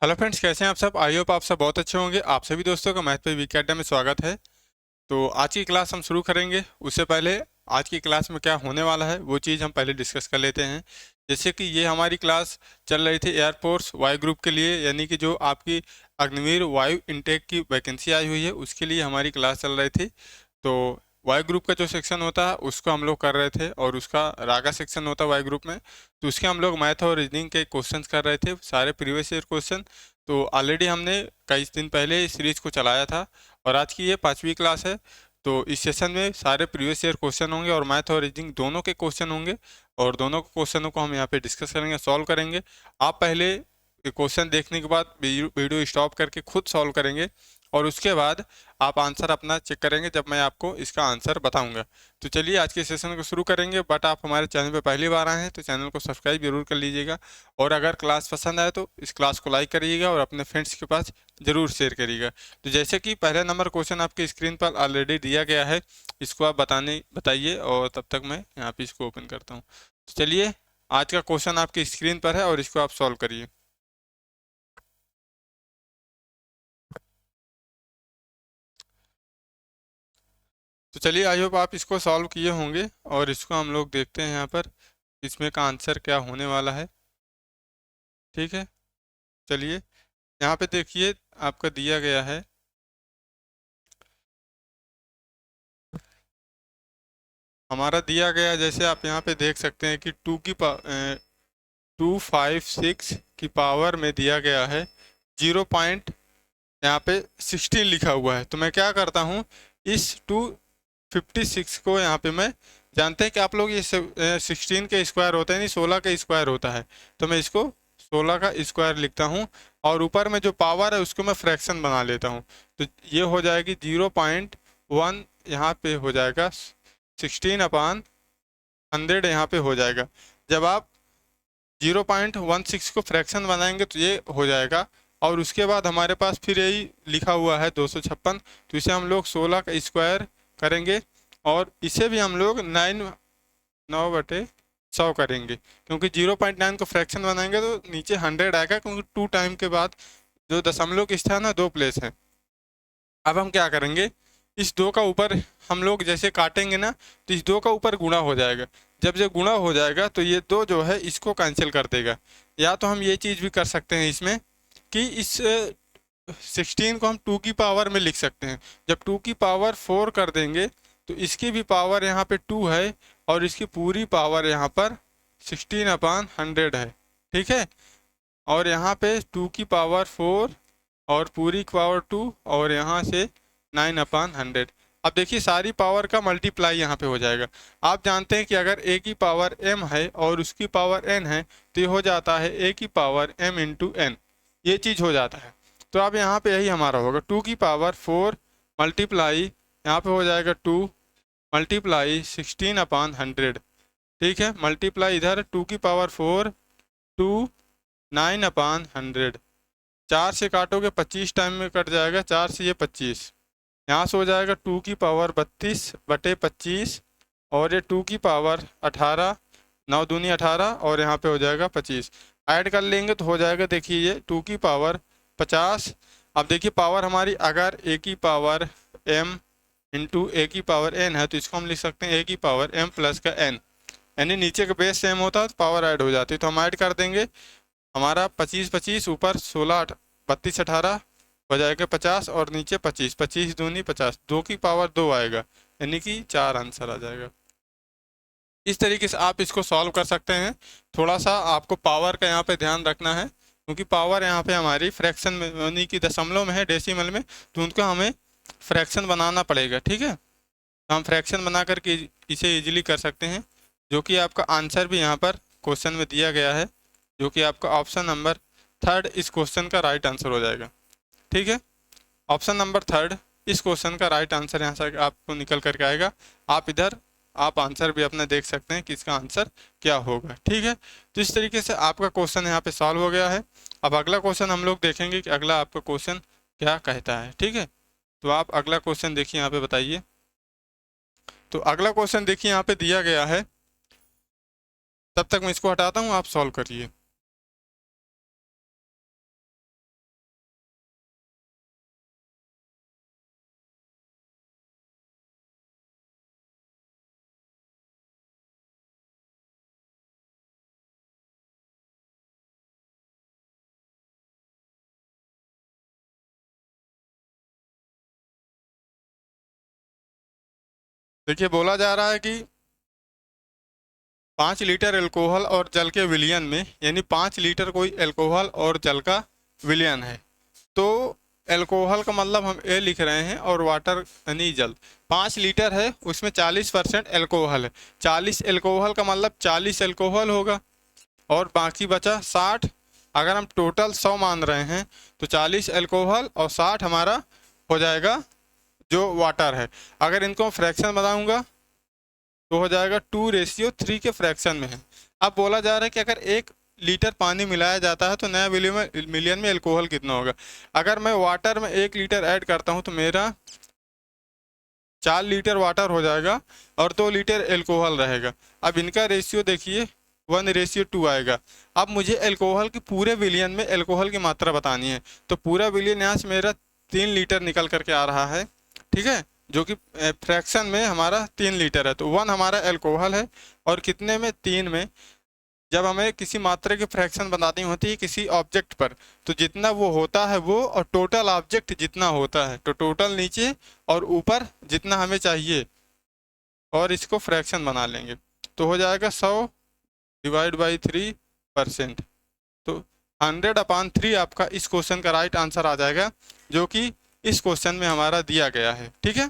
Hello friends, कैसे हैं आप सब। आई होप आप सब बहुत अच्छे होंगे। आप सभी दोस्तों का मैथ पे वीक अड्डा में स्वागत है। तो आज की क्लास हम शुरू करेंगे उससे पहले आज की क्लास में क्या होने वाला है वो चीज़ हम पहले डिस्कस कर लेते हैं। जैसे कि ये हमारी क्लास चल रही थी एयरफोर्स वायु ग्रुप के लिए, यानी कि जो आपकी अग्निवीर वायु इनटेक की वैकेंसी आई हुई है उसके लिए हमारी क्लास चल रही थी। तो वाई ग्रुप का जो सेक्शन होता है उसको हम लोग कर रहे थे, और उसका रागा सेक्शन होता है वाई ग्रुप में। तो उसके हम लोग मैथ और रीजनिंग के क्वेश्चंस कर रहे थे, सारे प्रीवियस ईयर क्वेश्चन। तो ऑलरेडी हमने कई दिन पहले इस सीरीज को चलाया था, और आज की ये 5वीं क्लास है। तो इस सेशन में सारे प्रीवियस ईयर क्वेश्चन होंगे और मैथ और रीजनिंग दोनों के क्वेश्चन होंगे, और दोनों क्वेश्चनों को हम यहाँ पे डिस्कस करेंगे, सॉल्व करेंगे। आप पहले क्वेश्चन देखने के बाद वीडियो स्टॉप करके खुद सॉल्व करेंगे, और उसके बाद आप आंसर अपना चेक करेंगे जब मैं आपको इसका आंसर बताऊंगा। तो चलिए आज के सेशन को शुरू करेंगे। बट आप हमारे चैनल पर पहली बार आए हैं तो चैनल को सब्सक्राइब जरूर कर लीजिएगा, और अगर क्लास पसंद आए तो इस क्लास को लाइक करिएगा और अपने फ्रेंड्स के पास ज़रूर शेयर करिएगा। तो जैसे कि पहला नंबर क्वेश्चन आपकी स्क्रीन पर ऑलरेडी दिया गया है, इसको आप बताइए, और तब तक मैं यहाँ पे इसको ओपन करता हूँ। तो चलिए, आज का क्वेश्चन आपकी स्क्रीन पर है और इसको आप सॉल्व करिए। तो चलिए, आई होप आप इसको सॉल्व किए होंगे, और इसको हम लोग देखते हैं यहाँ पर इसमें का आंसर क्या होने वाला है। ठीक है, चलिए यहाँ पे देखिए आपका दिया गया है। हमारा दिया गया, जैसे आप यहाँ पे देख सकते हैं कि 256 की पावर में दिया गया है 0 यहाँ पे 16 लिखा हुआ है। तो मैं क्या करता हूँ, इस 256 को यहाँ पे मैं, जानते हैं कि आप लोग ये 16 के स्क्वायर होता है, नहीं 16 का स्क्वायर होता है। तो मैं इसको 16 का स्क्वायर लिखता हूँ, और ऊपर में जो पावर है उसको मैं फ्रैक्शन बना लेता हूँ। तो ये हो जाएगी 0.1, यहाँ पे हो जाएगा 16/100, यहाँ पे हो जाएगा। जब आप 0.16 को फ्रैक्शन बनाएंगे तो ये हो जाएगा, और उसके बाद हमारे पास फिर यही लिखा हुआ है 256। तो इसे हम लोग 16 का स्क्वायर करेंगे, और इसे भी हम लोग 9/100 करेंगे, क्योंकि 0.9 को फ्रैक्शन बनाएंगे तो नीचे 100 आएगा, क्योंकि 2 टाइम के बाद जो दशमलव के स्थान है 2 प्लेस है। अब हम क्या करेंगे, इस 2 का ऊपर हम लोग जैसे काटेंगे ना, तो इस 2 का ऊपर गुणा हो जाएगा। जब ये गुणा हो जाएगा तो ये 2 जो है इसको कैंसिल कर देगा। या तो हम ये चीज़ भी कर सकते हैं इसमें, कि इस 16 को हम 2 की पावर में लिख सकते हैं। जब 2 की पावर 4 कर देंगे तो इसकी भी पावर यहाँ पे 2 है, और इसकी पूरी पावर यहाँ पर 16/100 है। ठीक है, और यहाँ पे 2 की पावर 4 और पूरी की पावर 2, और यहाँ से 9/100। अब देखिए सारी पावर का मल्टीप्लाई यहाँ पे हो जाएगा। आप जानते हैं कि अगर a की पावर m है और उसकी पावर n है, तो ये हो जाता है a की पावर m इंटू n, ये चीज़ हो जाता है। तो अब यहाँ पे यही हमारा होगा 2 की पावर 4 मल्टीप्लाई, यहाँ पे हो जाएगा 2 मल्टीप्लाई 16/100। ठीक है, मल्टीप्लाई इधर 2 की पावर 4 2 9/100। 4 से काटोगे 25 टाइम में कट जाएगा, 4 से ये 25, यहाँ से हो जाएगा 2 की पावर 32/25, और ये 2 की पावर 18, 9 दूनी 18, और यहाँ पे हो जाएगा 25। ऐड कर लेंगे तो हो जाएगा, देखिए ये 2 की पावर 50। अब देखिए पावर हमारी अगर a की पावर m इंटू ए की पावर n है, तो इसको हम लिख सकते हैं a की पावर m प्लस का n, यानी नीचे का बेस सेम होता है तो पावर ऐड हो जाती है। तो हम ऐड कर देंगे, हमारा 25 ऊपर 16 32 18 हो जाएगा 50, और नीचे 25, 25 दूनी 50, 2 की पावर 2 आएगा, यानी कि 4 आंसर आ जाएगा। इस तरीके से आप इसको सॉल्व कर सकते हैं। थोड़ा सा आपको पावर का यहाँ पे ध्यान रखना है, क्योंकि पावर यहाँ पे हमारी फ्रैक्शन में, यानी कि दशमलव में है, डेसिमल में, तो उनको हमें फ्रैक्शन बनाना पड़ेगा। ठीक है, तो हम फ्रैक्शन बना करके इसे इजीली कर सकते हैं, जो कि आपका आंसर भी यहाँ पर क्वेश्चन में दिया गया है, जो कि आपका ऑप्शन नंबर 3 इस क्वेश्चन का राइट आंसर हो जाएगा। ठीक है, ऑप्शन नंबर 3 इस क्वेश्चन का राइट आंसर यहाँ से आपको निकल करके आएगा। आप इधर आप आंसर भी अपना देख सकते हैं कि इसका आंसर क्या होगा। ठीक है, तो इस तरीके से आपका क्वेश्चन यहाँ पे सॉल्व हो गया है। अब अगला क्वेश्चन हम लोग देखेंगे कि अगला आपका क्वेश्चन क्या कहता है। ठीक है, तो आप अगला क्वेश्चन देखिए, यहाँ पे बताइए। तो अगला क्वेश्चन देखिए यहाँ पे दिया गया है, तब तक मैं इसको हटाता हूँ, आप सॉल्व करिए। देखिए बोला जा रहा है कि 5 लीटर एल्कोहल और जल के विलयन में, यानी 5 लीटर कोई एल्कोहल और जल का विलयन है, तो एल्कोहल का मतलब हम ए लिख रहे हैं और वाटर यानी जल 5 लीटर है, उसमें 40% एल्कोहल है। 40 एल्कोहल का मतलब 40 एल्कोहल होगा और बाकी बचा 60। अगर हम टोटल 100 मान रहे हैं तो 40 एल्कोहल और 60 हमारा हो जाएगा जो वाटर है। अगर इनको मैं फ्रैक्शन बनाऊंगा तो हो जाएगा 2:3 के फ्रैक्शन में है। अब बोला जा रहा है कि अगर 1 लीटर पानी मिलाया जाता है तो नया मिलियन में एल्कोहल कितना होगा। अगर मैं वाटर में 1 लीटर ऐड करता हूँ तो मेरा 4 लीटर वाटर हो जाएगा और 2 लीटर एल्कोहल रहेगा। अब इनका रेशियो देखिए 1:2 आएगा। अब मुझे एल्कोहल की पूरे विलियन में एल्कोहल की मात्रा बतानी है, तो पूरा विलियन यहाँ से मेरा 3 लीटर निकल करके आ रहा है, ठीक है, जो कि फ्रैक्शन में हमारा 3 लीटर है। तो 1 हमारा एल्कोहल है और कितने में, 3 में। जब हमें किसी मात्रा की फ्रैक्शन बतानी होती है किसी ऑब्जेक्ट पर, तो जितना वो होता है वो और टोटल ऑब्जेक्ट जितना होता है, तो टोटल नीचे और ऊपर जितना हमें चाहिए और इसको फ्रैक्शन बना लेंगे तो हो जाएगा 100/3%। तो 100/3 आपका इस क्वेश्चन का राइट आंसर आ जाएगा, जो कि इस क्वेश्चन में हमारा दिया गया है, ठीक है।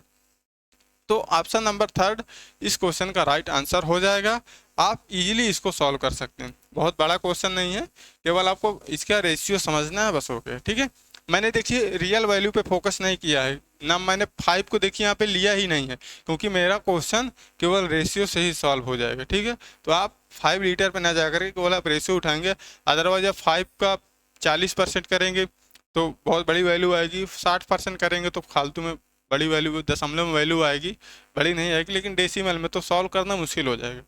तो ऑप्शन नंबर 3 इस क्वेश्चन का राइट आंसर हो जाएगा। आप इजीली इसको सॉल्व कर सकते हैं, बहुत बड़ा क्वेश्चन नहीं है, केवल आपको इसका रेशियो समझना है, बस हो गया, ठीक है। मैंने देखिए रियल वैल्यू पे फोकस नहीं किया है ना, मैंने 5 को देखिए यहाँ पे लिया ही नहीं है, क्योंकि मेरा क्वेश्चन केवल रेशियो से ही सॉल्व हो जाएगा, ठीक है। तो आप 5 लीटर पे ना जा करके केवल आप रेशियो उठाएंगे, अदरवाइज आप 5 का 40% करेंगे तो बहुत बड़ी वैल्यू आएगी, 60% करेंगे तो फालतू में बड़ी वैल्यू, दशमलव में वैल्यू आएगी, बड़ी नहीं आएगी, लेकिन डेसिमल में तो सॉल्व करना मुश्किल हो जाएगा।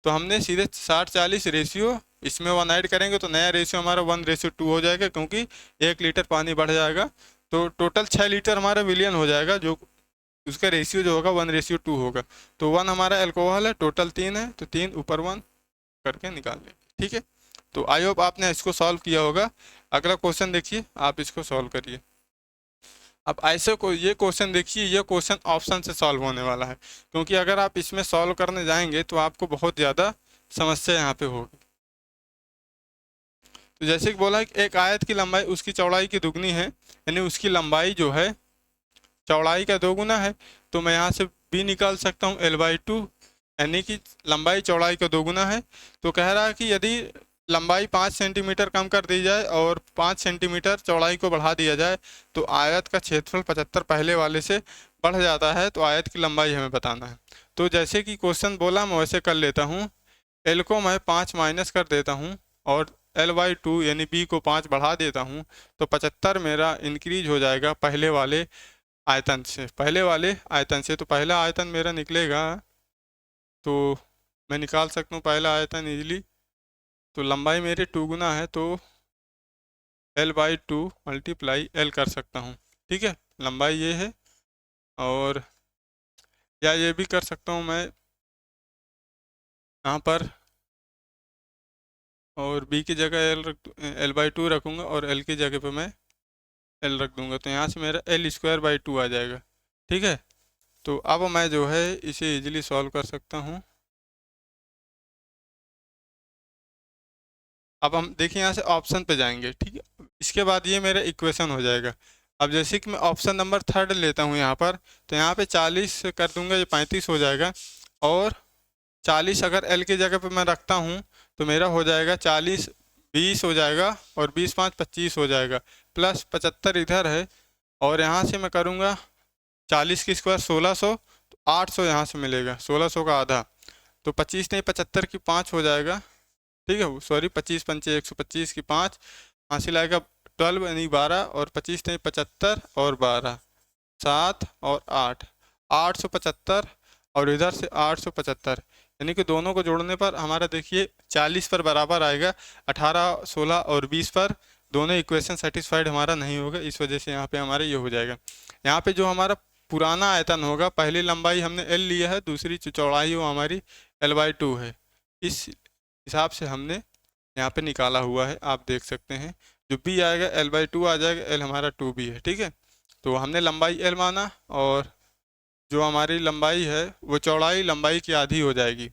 तो हमने सीधे 60-40 रेशियो, इसमें 1 ऐड करेंगे तो नया रेशियो हमारा 1:2 हो जाएगा, क्योंकि 1 लीटर पानी बढ़ जाएगा तो टोटल 6 लीटर हमारा विलियन हो जाएगा, जो उसका रेशियो जो होगा 1:2 होगा। तो 1 हमारा एल्कोहल है, टोटल 3 है, तो 3 ऊपर 1 करके निकाल लेंगे, ठीक है। तो आई होप आपने इसको सॉल्व किया होगा। अगला क्वेश्चन देखिए, आप इसको सॉल्व करिए। अब ऐसे को ये क्वेश्चन देखिए, ये क्वेश्चन ऑप्शन से सॉल्व होने वाला है, क्योंकि अगर आप इसमें सॉल्व करने जाएंगे तो आपको बहुत ज़्यादा समस्या यहाँ पे होगी। तो जैसे कि बोला कि एक आयत की लंबाई उसकी चौड़ाई की दुगनी है, यानी उसकी लंबाई जो है चौड़ाई का 2 गुना है, तो मैं यहाँ से b निकाल सकता हूँ l/2, यानी कि लंबाई चौड़ाई का 2 गुना है। तो कह रहा है कि यदि लंबाई 5 सेंटीमीटर कम कर दी जाए और 5 सेंटीमीटर चौड़ाई को बढ़ा दिया जाए तो आयत का क्षेत्रफल 75 पहले वाले से बढ़ जाता है, तो आयत की लंबाई हमें बताना है। तो जैसे कि क्वेश्चन बोला मैं वैसे कर लेता हूँ, एल को मैं 5 माइनस कर देता हूँ और l/2 यानी b को 5 बढ़ा देता हूँ, तो 75 मेरा इंक्रीज हो जाएगा पहले वाले आयतन से, तो पहला आयतन मेरा निकलेगा, तो मैं निकाल सकता हूँ पहला आयतन इजीली। तो लंबाई मेरी 2 गुना है, तो l/2 मल्टीप्लाई l कर सकता हूँ, ठीक है, लंबाई ये है। और या ये भी कर सकता हूँ मैं यहाँ पर, और b की जगह l/2 रखूँगा और l की जगह पे मैं l रख दूँगा, तो यहाँ से मेरा l²/2 आ जाएगा, ठीक है। तो अब मैं जो है इसे इजीली सॉल्व कर सकता हूँ। अब हम देखिए यहाँ से ऑप्शन पे जाएंगे, ठीक है, इसके बाद ये मेरा इक्वेशन हो जाएगा। अब जैसे कि मैं ऑप्शन नंबर 3 लेता हूँ यहाँ पर, तो यहाँ पे 40 कर दूंगा, ये 35 हो जाएगा, और 40 अगर एल की जगह पे मैं रखता हूँ तो मेरा हो जाएगा 40 20 हो जाएगा, और 20×5 25 हो जाएगा, प्लस 75 इधर है, और यहाँ से मैं करूँगा 40 की स्क्वायर 1600, तो 800 यहाँ से मिलेगा, 1600 का आधा, तो 25 नहीं 75 की 5 हो जाएगा, ठीक है, सॉरी 25×5 125 की 5 हासिल आएगा 12 यानी 12, और 25 नहीं 75 और 12 7 और 8 875, और इधर से 875, यानी कि दोनों को जोड़ने पर हमारा देखिए 40 पर बराबर आएगा, 18 16 और 20 पर दोनों इक्वेशन सेटिस्फाइड हमारा नहीं होगा, इस वजह से यहाँ पे हमारा ये हो जाएगा। यहाँ पे जो हमारा पुराना आयतन होगा, पहली लंबाई हमने l लिया है, दूसरी चौड़ाई वो हमारी l/2 है, इस हिसाब से हमने यहाँ पे निकाला हुआ है, आप देख सकते हैं। जो b आएगा l/2 आ जाएगा, l हमारा 2b है, ठीक है। तो हमने लंबाई l माना और जो हमारी लंबाई है वो चौड़ाई लंबाई की आधी हो जाएगी।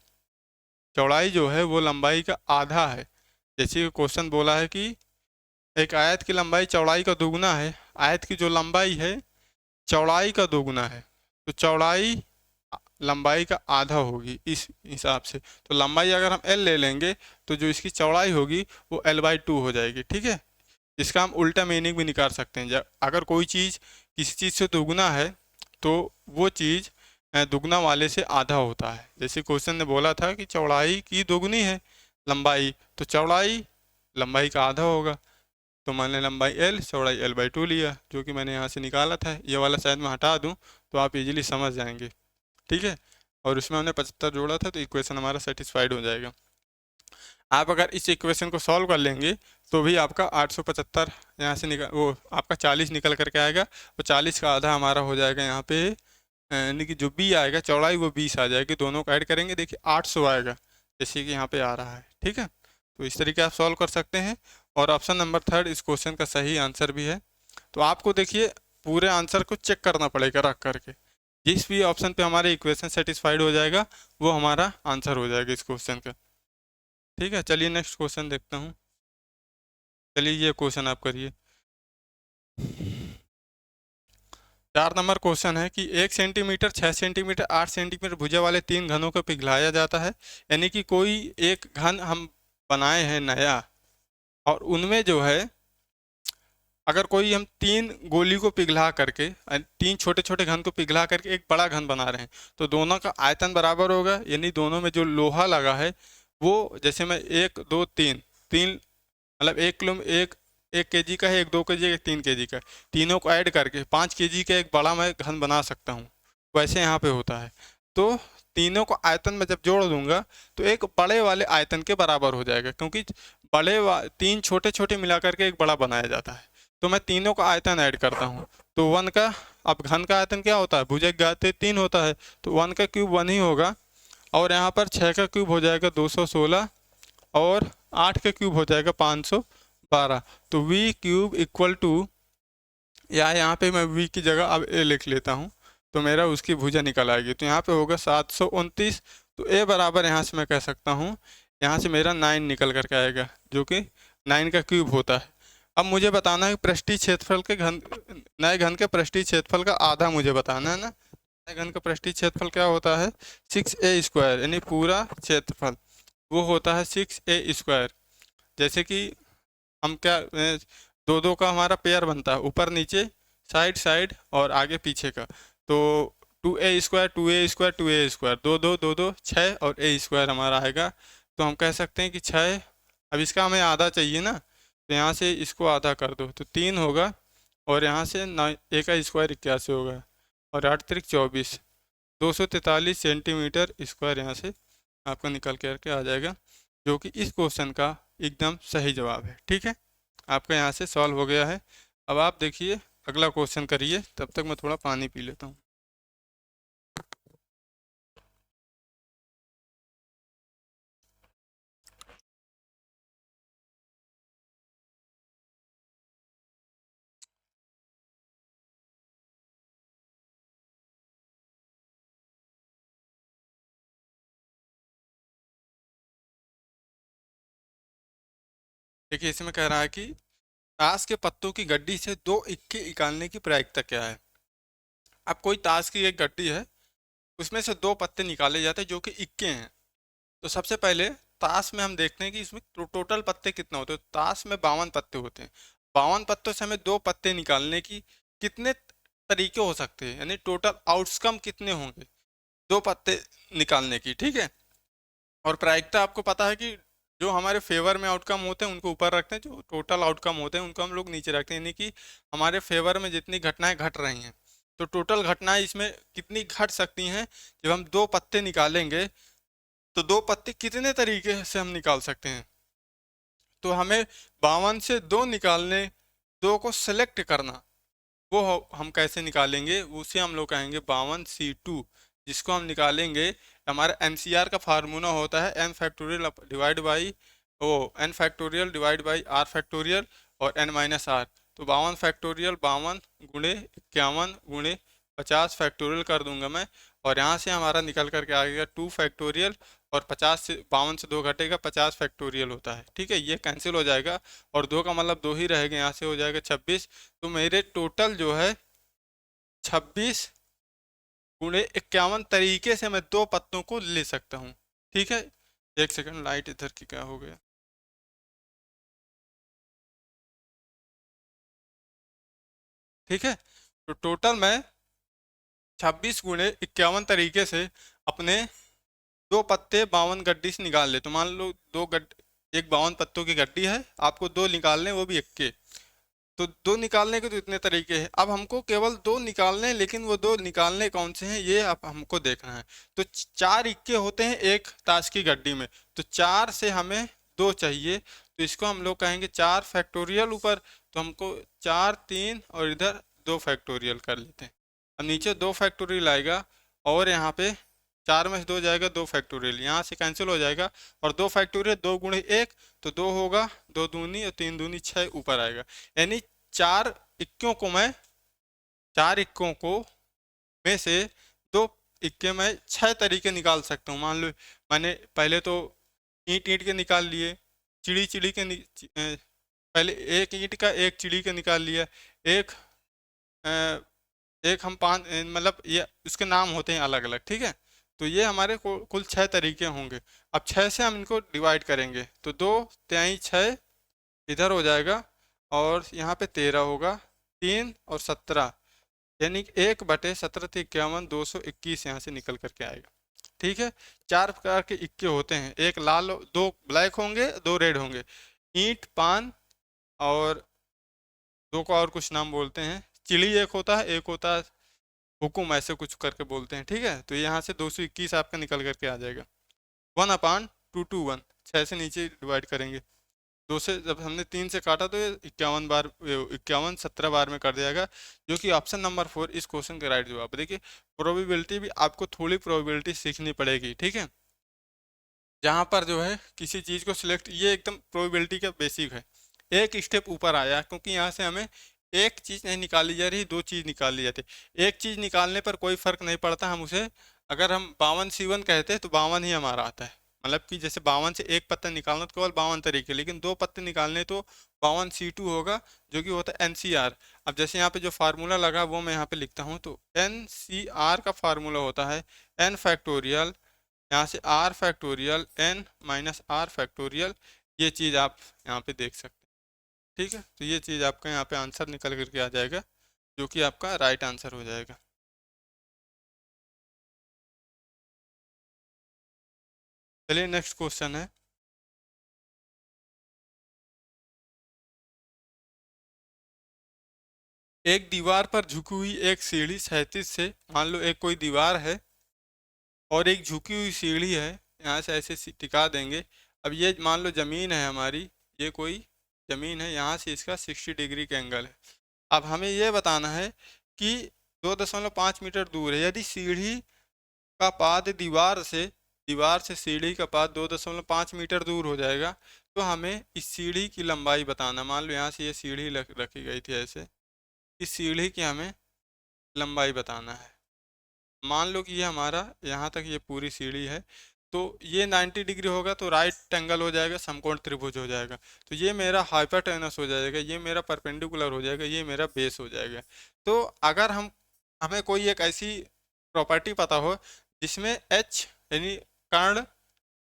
चौड़ाई जो है वो लंबाई का आधा है। जैसे कि क्वेश्चन बोला है कि एक आयत की लंबाई चौड़ाई का दोगुना है, आयत की जो लंबाई है चौड़ाई का दोगुना है, तो चौड़ाई लंबाई का आधा होगी इस हिसाब से। तो लंबाई अगर हम एल ले लेंगे तो जो इसकी चौड़ाई होगी वो L/2 हो जाएगी, ठीक है। इसका हम उल्टा मीनिंग भी निकाल सकते हैं। अगर कोई चीज़ किसी चीज़ से दोगुना है तो वो चीज़ दुगना वाले से आधा होता है। जैसे क्वेश्चन ने बोला था कि चौड़ाई की दोगुनी है लंबाई, तो चौड़ाई लंबाई का आधा होगा। तो मैंने लंबाई एल चौड़ाई L/2 लिया, जो कि मैंने यहाँ से निकाला था। ये वाला शायद मैं हटा दूँ तो आप इजीली समझ जाएंगे, ठीक है। और उसमें हमने 75 जोड़ा था तो इक्वेशन हमारा सेटिस्फाइड हो जाएगा। आप अगर इस इक्वेशन को सॉल्व कर लेंगे तो भी आपका 875 यहाँ से निकल, वो आपका 40 निकल करके आएगा। वो 40 का आधा हमारा हो जाएगा यहाँ पे, यानी कि जो बी आएगा चौड़ाई वो 20 आ जाएगी। दोनों को ऐड करेंगे, देखिए 800 आएगा, जैसे कि यहाँ पे आ रहा है, ठीक है। तो इस तरीके आप सॉल्व कर सकते हैं। और ऑप्शन नंबर 3 इस क्वेश्चन का सही आंसर भी है। तो आपको देखिए पूरे आंसर को चेक करना पड़ेगा रख करके। जिस भी ऑप्शन पे हमारे इक्वेशन सेटिस्फाइड हो जाएगा वो हमारा आंसर हो जाएगा इस क्वेश्चन का, ठीक है। चलिए नेक्स्ट क्वेश्चन देखता हूँ। चलिए ये क्वेश्चन आप करिए। 4 नंबर क्वेश्चन है कि 1 सेंटीमीटर, 6 सेंटीमीटर, 8 सेंटीमीटर भुजा वाले 3 घनों को पिघलाया जाता है। यानी कि कोई एक घन हम बनाए हैं नया, और उनमें जो है अगर कोई हम 3 गोली को पिघला करके, 3 छोटे छोटे घन को पिघला करके एक बड़ा घन बना रहे हैं, तो दोनों का आयतन बराबर होगा। यानी दोनों में जो लोहा लगा है वो, जैसे मैं 1 2 3 3 मतलब 1 किलो, एक 1 kg का है, एक 2 kg, एक 3 kg का है, तीनों को ऐड करके 5 kg का एक बड़ा मैं घन बना सकता हूँ। वैसे यहाँ पे होता है। तो तीनों को आयतन में जब जोड़ दूंगा तो एक बड़े वाले आयतन के बराबर हो जाएगा, क्योंकि 3 छोटे छोटे मिला करके एक बड़ा बनाया जाता है। तो मैं तीनों का आयतन ऐड करता हूँ। तो 1 का, अब घन का आयतन क्या होता है, भुजक घाते 3 होता है, तो 1 का क्यूब 1 ही होगा। और यहाँ पर 6 का क्यूब हो जाएगा 216, और 8 का क्यूब हो जाएगा 512। तो वी क्यूब इक्वल टू, या यहाँ पे मैं वी की जगह अब ए लिख लेता हूँ, तो मेरा उसकी भुजा निकल आएगी। तो यहाँ पे होगा 729। तो ए बराबर यहाँ से मैं कह सकता हूँ, यहाँ से मेरा 9 निकल करके आएगा, जो कि 9 का क्यूब होता है। अब मुझे बताना है पृष्ठीय क्षेत्रफल के घन, नए घन के पृष्ठीय क्षेत्रफल का आधा मुझे बताना है ना। नए घन का पृष्ठीय क्षेत्रफल क्या होता है, 6a², यानी पूरा क्षेत्रफल वो होता है 6a²। जैसे कि हम क्या, दो दो का हमारा पेयर बनता है, ऊपर नीचे साइड साइड और आगे पीछे का। तो 2a² 2a² 2a², दो दो दो दो 6 और a² हमारा आएगा। तो हम कह सकते हैं कि 6, अब इसका हमें आधा चाहिए ना, तो यहाँ से इसको आधा कर दो तो 3 होगा, और यहाँ से a का स्क्वायर 81 होगा, और 8 त्रिक 24, 243 सेंटीमीटर स्क्वायर यहाँ से आपका निकल के आ जाएगा, जो कि इस क्वेश्चन का एकदम सही जवाब है, ठीक है। आपका यहाँ से सॉल्व हो गया है। अब आप देखिए अगला क्वेश्चन करिए, तब तक मैं थोड़ा पानी पी लेता हूँ। देखिए इसमें कह रहा है कि ताश के पत्तों की गड्डी से 2 इक्के निकालने की प्रायिकता क्या है। अब कोई ताश की एक गड्डी है, उसमें से 2 पत्ते निकाले जाते हैं जो कि इक्के हैं। तो सबसे पहले ताश में हम देखते हैं कि इसमें टोटल पत्ते कितना होते हैं। ताश में 52 पत्ते होते हैं। 52 पत्तों से हमें 2 पत्ते निकालने की कितने तरीके हो सकते हैं, यानी टोटल आउटकम कितने होंगे 2 पत्ते निकालने की, ठीक है। और प्रायिकता आपको पता है कि जो हमारे फेवर में आउटकम होते हैं उनको ऊपर रखते हैं, जो टोटल आउटकम होते हैं उनको हम लोग नीचे रखते हैं। यानी कि हमारे फेवर में जितनी घटनाएं घट रही हैं, तो टोटल घटनाएं इसमें कितनी घट सकती हैं। जब हम 2 पत्ते निकालेंगे तो 2 पत्ते कितने तरीके से हम निकाल सकते हैं। तो हमें 52 से 2 निकालने, 2 को सेलेक्ट करना, वो हम कैसे निकालेंगे, उसे हम लोग कहेंगे 52C2, जिसको हम निकालेंगे। हमारा NCR का फार्मूला होता है n factorial divide by n factorial divide by r factorial और n माइनस आर। तो 52 फैक्टोरियल 52 गुणे 51 गुणे 50 फैक्टोरियल कर दूंगा मैं, और यहाँ से हमारा निकल करके आ गया 2 फैक्टोरियल, और 50 से 52 से 2 घटेगा 50 फैक्टोरियल होता है। ठीक है, ये कैंसिल हो जाएगा, और 2 का मतलब 2 ही रहेगा, यहाँ से हो जाएगा 26। तो मेरे टोटल जो है 26 गुणे 51 तरीके से मैं 2 पत्तों को ले सकता हूँ। ठीक है, एक सेकंड, लाइट इधर की क्या हो गया। ठीक है, तो टोटल मैं 26 गुणे 51 तरीके से अपने 2 पत्ते 52 गड्डी से निकाल ले। तो मान लो एक 52 पत्तों की गड्डी है, आपको 2 निकालने, वो भी इक्के। तो 2 निकालने के तो इतने तरीके हैं, अब हमको केवल 2 निकालने हैं, लेकिन वो 2 निकालने कौन से हैं ये अब हमको देखना है। तो 4 इक्के होते हैं एक ताश की गड्डी में, तो 4 से हमें 2 चाहिए, तो इसको हम लोग कहेंगे 4 फैक्टोरियल ऊपर। तो हमको 4 3 और इधर 2 फैक्टोरियल कर लेते हैं। अब नीचे 2 फैक्टोरियल आएगा, और यहाँ पे 4 में से 2 जाएगा, 2 फैक्टोरियल यहाँ से कैंसिल हो जाएगा, और 2 फैक्टोरियल 2 गुणे 1, तो 2 होगा, 2 दूनी और 3 दूनी 6 ऊपर आएगा। यानी चार इक्कों को मैं 4 इक्कों को में से 2 इक्के मैं 6 तरीके निकाल सकता हूँ। मान लो मैंने पहले तो ईंट ईंट के निकाल लिए, चिड़ी चिड़ी के पहले एक ईंट का एक चिड़ी के निकाल लिया, एक अ, एक हम मतलब ये उसके नाम होते हैं अलग अलग। ठीक है, तो ये हमारे कुल 6 तरीके होंगे। अब 6 से हम इनको डिवाइड करेंगे, तो 2 तिहाई 6 इधर हो जाएगा, और यहाँ पे 13 होगा, 3 और 17, यानी कि 1/17 = 51, 221 यहाँ से निकल करके आएगा। ठीक है, 4 प्रकार के इक्के होते हैं, एक लाल, 2 ब्लैक होंगे, 2 रेड होंगे, ईंट, पान, और 2 का और कुछ नाम बोलते हैं, चिड़ी एक होता है, एक होता है हुकुम, ऐसे कुछ करके बोलते हैं। ठीक है, तो यहाँ से 221 आपका निकल करके आ जाएगा। 1/221, 6 से नीचे डिवाइड करेंगे, 2 से जब हमने 3 से काटा तो ये 51 बार, 51 17 बार में कर दिया, जो कि ऑप्शन नंबर 4 इस क्वेश्चन का राइट जवाब। देखिए, प्रोबेबिलिटी भी आपको थोड़ी प्रोबेबिलिटी सीखनी पड़ेगी। ठीक है, जहाँ पर जो है किसी चीज़ को सिलेक्ट, ये एकदम प्रोबेबिलिटी का बेसिक है, एक स्टेप ऊपर आया, क्योंकि यहाँ से हमें एक चीज़ नहीं निकाली जा रही, 2 चीज़ निकाल ली जाती। एक चीज़ निकालने पर कोई फर्क नहीं पड़ता, हम उसे अगर हम 52C1 कहते हैं तो 52 ही हमारा आता है। मतलब कि जैसे 52 से एक पत्ता निकालना तो केवल 52 तरीके, लेकिन 2 पत्ते निकालने तो 52C2 होगा, जो कि होता है NCR। अब जैसे यहाँ पे जो फार्मूला लगा वो मैं यहाँ पे लिखता हूँ, तो NCR का फार्मूला होता है n फैक्टोरियल, यहाँ से r factorial n minus r factorial. ये चीज़ आप यहाँ पे देख सकते हैं। ठीक है, तो ये चीज़ आपका यहाँ पे आंसर निकल करके आ जाएगा, जो कि आपका राइट आंसर हो जाएगा। चलिए नेक्स्ट क्वेश्चन है, एक दीवार पर झुकी हुई एक सीढ़ी 37 से, मान लो एक कोई दीवार है और एक झुकी हुई सीढ़ी है, यहाँ से ऐसे टिका देंगे। अब ये मान लो ज़मीन है हमारी, ये कोई ज़मीन है, यहाँ से इसका 60 डिग्री का एंगल है। अब हमें ये बताना है कि 2.5 मीटर दूर है, यदि सीढ़ी का पाद दीवार से सीढ़ी का पाद 2.5 मीटर दूर हो जाएगा, तो हमें इस सीढ़ी की लंबाई बताना। मान लो यहाँ से ये सीढ़ी रखी गई थी ऐसे, इस सीढ़ी की हमें लंबाई बताना है। मान लो कि ये हमारा यहाँ तक ये पूरी सीढ़ी है, तो ये 90 डिग्री होगा, तो राइट एंगल हो जाएगा, समकोण त्रिभुज हो जाएगा। तो ये मेरा हाइपोटेनस हो जाएगा, ये मेरा परपेंडिकुलर हो जाएगा, ये मेरा बेस हो जाएगा। तो अगर हमें कोई एक ऐसी प्रॉपर्टी पता हो जिसमें एच यानी कर्ण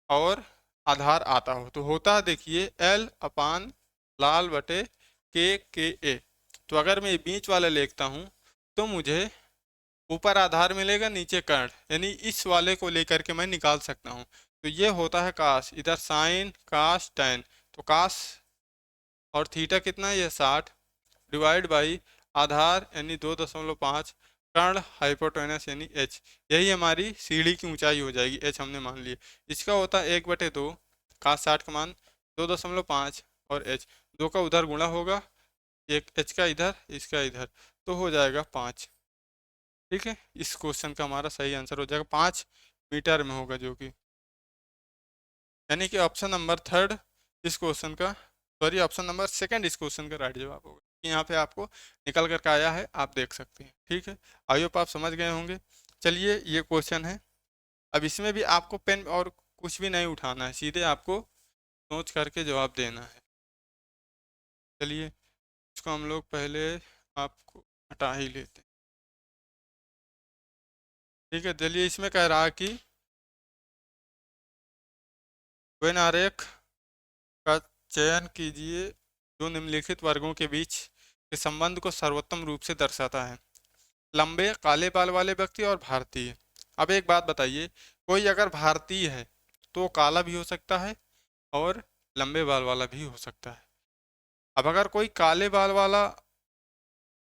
और आधार आता हो, तो होता है देखिए L/लाल/K तो अगर मैं बीच वाला लिखता हूँ तो मुझे ऊपर आधार मिलेगा, नीचे कर्ण, यानी इस वाले को लेकर के मैं निकाल सकता हूँ। तो ये होता है कास, इधर साइन कास टैन, तो कास और थीटा कितना है, ये 60 डिवाइड बाई आधार यानी 2.5, कर्ण हाइपोटेनस यानी h, यही हमारी सीढ़ी की ऊंचाई हो जाएगी, h हमने मान लिया। इसका होता है 1/2, कास 60 का मान 2.5 और h, 2 का उधर गुणा होगा, एक h का इधर, इसका इधर, तो हो जाएगा 5। ठीक है, इस क्वेश्चन का हमारा सही आंसर हो जाएगा 5 मीटर में होगा, जो कि यानी कि ऑप्शन नंबर 3 इस क्वेश्चन का, सॉरी ऑप्शन नंबर 2 इस क्वेश्चन का राइट जवाब होगा। यहाँ पे आपको निकल करके आया है, आप देख सकते हैं। ठीक है, आई होप आप समझ गए होंगे। चलिए ये क्वेश्चन है, अब इसमें भी आपको पेन और कुछ भी नहीं उठाना है, सीधे आपको सोच करके जवाब देना है। चलिए इसको हम लोग पहले आपको हटा ही लेते हैं। ठीक है, चलिए इसमें कह रहा है कि वेन आरेख का चयन कीजिए जो निम्नलिखित वर्गों के बीच के संबंध को सर्वोत्तम रूप से दर्शाता है। लंबे काले बाल वाले व्यक्ति और भारतीय। अब एक बात बताइए, कोई अगर भारतीय है तो काला भी हो सकता है और लंबे बाल वाला भी हो सकता है। अब अगर कोई काले बाल वाला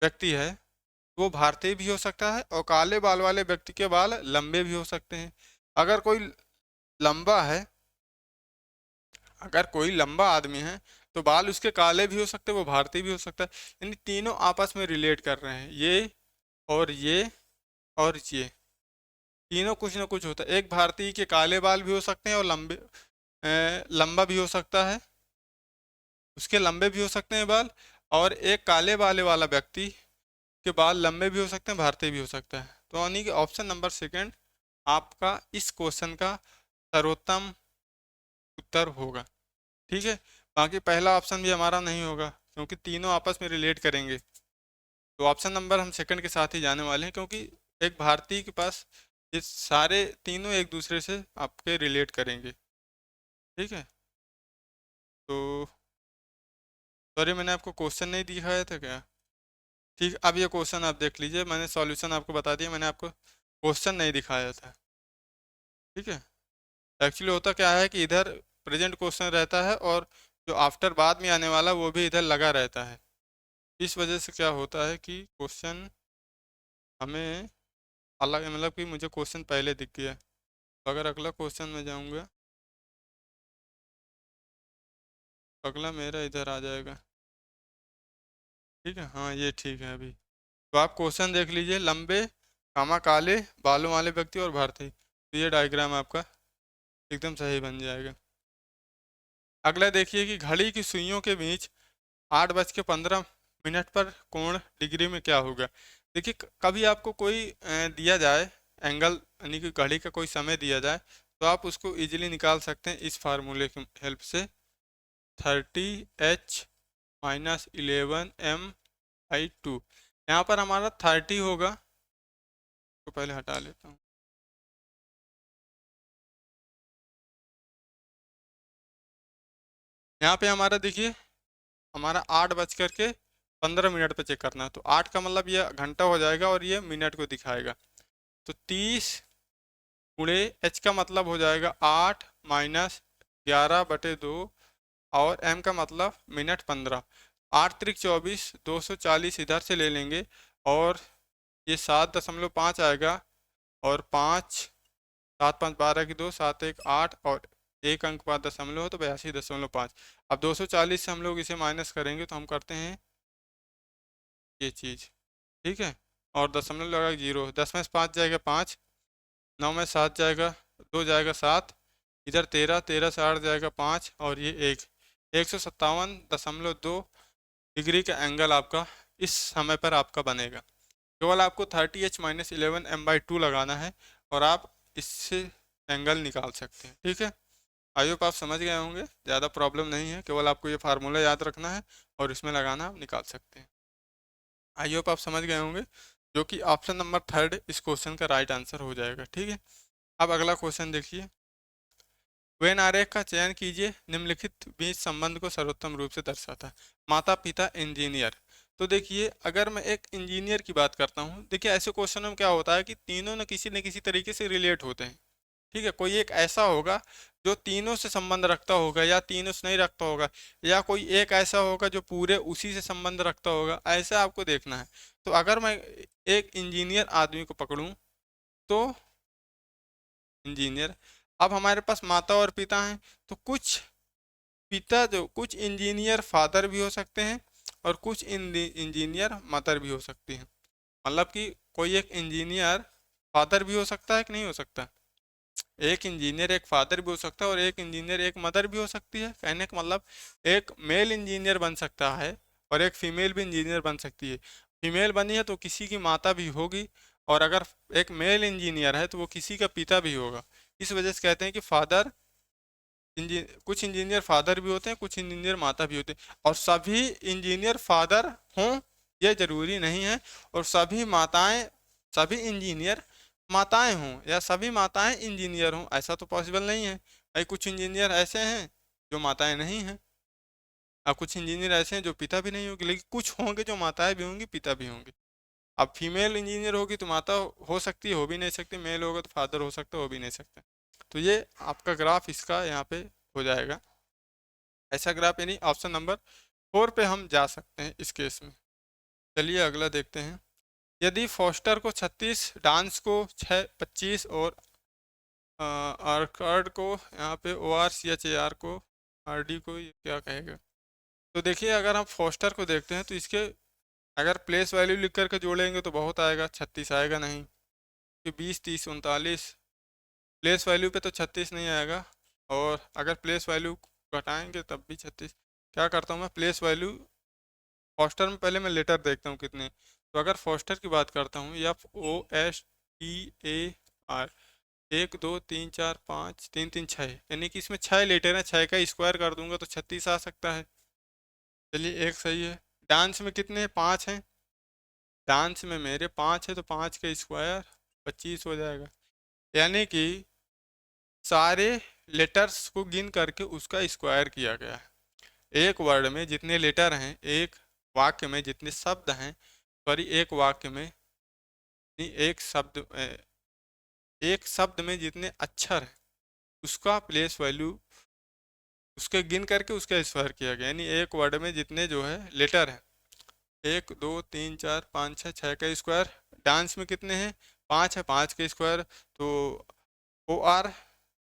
व्यक्ति है तो वो भारतीय भी हो सकता है और काले बाल वाले व्यक्ति के बाल लंबे भी हो सकते हैं। अगर कोई लंबा है, अगर कोई लंबा आदमी है तो बाल उसके काले भी हो सकते हैं, वो भारतीय भी हो सकता है। यानी तीनों आपस में रिलेट कर रहे हैं, ये और ये और ये, तीनों कुछ ना कुछ होता है। एक भारतीय के काले बाल भी हो सकते हैं और लंबा भी हो सकता है, उसके लंबे भी हो सकते हैं बाल, और एक काले बाले वाला व्यक्ति के बाल लंबे भी हो सकते हैं, भारतीय भी हो सकता है। तो यानी कि ऑप्शन नंबर सेकंड आपका इस क्वेश्चन का सर्वोत्तम उत्तर होगा। ठीक है, बाकी पहला ऑप्शन भी हमारा नहीं होगा क्योंकि तीनों आपस में रिलेट करेंगे। तो ऑप्शन नंबर हम सेकंड के साथ ही जाने वाले हैं, क्योंकि एक भारतीय के पास ये सारे तीनों एक दूसरे से आपके रिलेट करेंगे। ठीक है, तो सॉरी मैंने आपको क्वेश्चन नहीं दिखाया था क्या? ठीक, अब ये क्वेश्चन आप देख लीजिए, मैंने सॉल्यूशन आपको बता दिया, मैंने आपको क्वेश्चन नहीं दिखाया था। ठीक है, एक्चुअली होता क्या है कि इधर प्रेजेंट क्वेश्चन रहता है और जो आफ्टर बाद में आने वाला वो भी इधर लगा रहता है। इस वजह से क्या होता है कि क्वेश्चन हमें अलग, मतलब कि मुझे क्वेश्चन पहले दिख गया, तो अगर अगला क्वेश्चन में जाऊंगा, अगला मेरा इधर आ जाएगा। ठीक है, हाँ ये ठीक है। अभी तो आप क्वेश्चन देख लीजिए, लंबे कामा काले बालों वाले व्यक्ति और भारतीय, तो ये डायग्राम आपका एकदम सही बन जाएगा। अगला देखिए कि घड़ी की सुइयों के बीच 8:15 पर कोण डिग्री में क्या होगा। देखिए कभी आपको कोई दिया जाए एंगल, यानी कि घड़ी का कोई समय दिया जाए, तो आप उसको इजीली निकाल सकते हैं इस फार्मूले की हेल्प से। 30h-11m/2, यहाँ पर हमारा 30 होगा, तो पहले हटा लेता हूँ। यहाँ पे हमारा देखिए, हमारा 8:15 पे चेक करना है, तो 8 का मतलब ये घंटा हो जाएगा और ये मिनट को दिखाएगा। तो 30 × h का मतलब हो जाएगा 8-11/2 और m का मतलब मिनट 15। 8 त्रिक 24, 240 इधर से ले लेंगे और ये 7.5 आएगा, और 5 7 5 12 की 2 7 1 8 और एक अंक बाद दशमलव हो तो 82.5। अब 240 से हम लोग इसे माइनस करेंगे तो हम करते हैं ये चीज़। ठीक है, और दशमलव लगा 0, 10 में से 5 जाएगा 5, 9 में 7 जाएगा, 2 जाएगा 7, इधर 13, 13 से 8 जाएगा 5 और ये 157.2 डिग्री का एंगल आपका इस समय पर आपका बनेगा। केवल आपको 30h-11m/2 लगाना है और आप इससे एंगल निकाल सकते हैं। ठीक है, आई होप आप समझ गए होंगे, ज़्यादा प्रॉब्लम नहीं है, केवल आपको ये फार्मूला याद रखना है और इसमें लगाना आप निकाल सकते हैं। आई होप आप समझ गए होंगे, जो कि ऑप्शन नंबर थर्ड इस क्वेश्चन का राइट आंसर हो जाएगा। ठीक है, अब अगला क्वेश्चन देखिए, वेन आरेख का चयन कीजिए निम्नलिखित बीच संबंध को सर्वोत्तम रूप से दर्शाता है। माता पिता इंजीनियर। तो देखिए अगर मैं एक इंजीनियर की बात करता हूँ, देखिए ऐसे क्वेश्चनों में क्या होता है कि तीनों न किसी तरीके से रिलेट होते हैं। ठीक है, कोई एक ऐसा होगा जो तीनों से संबंध रखता होगा या तीनों से नहीं रखता होगा, या कोई एक ऐसा होगा जो पूरे उसी से संबंध रखता होगा, ऐसा आपको देखना है। तो अगर मैं एक इंजीनियर आदमी को पकड़ूं, तो इंजीनियर, अब हमारे पास माता और पिता हैं, तो कुछ इंजीनियर फादर भी हो सकते हैं और कुछ इंजीनियर मदर भी हो सकती हैं। मतलब कि कोई एक इंजीनियर फादर भी हो सकता है कि नहीं हो सकता, एक इंजीनियर एक फादर भी हो सकता है और एक इंजीनियर एक मदर भी हो सकती है। कहने का मतलब एक मेल इंजीनियर बन सकता है और एक फीमेल भी इंजीनियर बन सकती है। फीमेल बनी है तो किसी की माता भी होगी, और अगर एक मेल इंजीनियर है तो वो किसी का पिता भी होगा। इस वजह से कहते हैं कि फादर कुछ इंजीनियर फादर भी होते हैं, कुछ इंजीनियर माता भी होते हैं, और सभी इंजीनियर फादर हों यह जरूरी नहीं है, और सभी इंजीनियर माताएं हों या सभी माताएं इंजीनियर हों ऐसा तो पॉसिबल नहीं है भाई। कुछ इंजीनियर ऐसे हैं जो माताएं नहीं हैं, और कुछ इंजीनियर ऐसे हैं जो पिता भी नहीं होंगे, लेकिन कुछ होंगे जो माताएं भी होंगी पिता भी होंगे। अब फीमेल इंजीनियर होगी तो माता हो सकती है, हो भी नहीं सकती, मेल होगा तो फादर हो सकता है, हो भी नहीं सकता। तो ये आपका ग्राफ इसका यहाँ पे हो जाएगा ऐसा ग्राफ, यानी ऑप्शन नंबर 4 पे हम जा सकते हैं इस केस में। चलिए अगला देखते हैं। यदि फोस्टर को 36, डांस को 25 और आर्कर्ड को यहाँ पे ORCHAR को RD को ये क्या कहेगा। तो देखिए अगर हम फोस्टर को देखते हैं तो इसके अगर प्लेस वैल्यू लिख करके जोड़ेंगे तो बहुत आएगा, 36 आएगा नहीं, कि 20, 30, 39 प्लेस वैल्यू पे तो 36 नहीं आएगा, और अगर प्लेस वैल्यू घटाएंगे तब भी 36। क्या करता हूँ मैं, प्लेस वैल्यू फोस्टर में पहले मैं लेटर देखता हूँ कितने। तो अगर फोस्टर की बात करता हूँ, FOSTER 1 2 3 4 5 3 3 6, यानी कि इसमें 6 लेटर हैं, 6 का स्क्वायर कर दूंगा तो 36 आ सकता है। चलिए एक सही है। डांस में कितने हैं, 5 हैं, डांस में मेरे 5 है तो 5 का स्क्वायर 25 हो जाएगा। यानी कि सारे लेटर्स को गिन करके उसका स्क्वायर किया गया है। एक वर्ड में जितने लेटर हैं, एक वाक्य में जितने शब्द हैं, सॉरी एक वाक्य में नहीं, एक शब्द में जितने अक्षर हैं उसका प्लेस वैल्यू उसके गिन करके उसका स्क्वायर किया गया। यानी एक वर्ड में जितने जो है लेटर हैं, 1 2 3 4 5 6, 6 का स्क्वायर। डांस में कितने हैं, 5 है, 5 का स्क्वायर। तो OR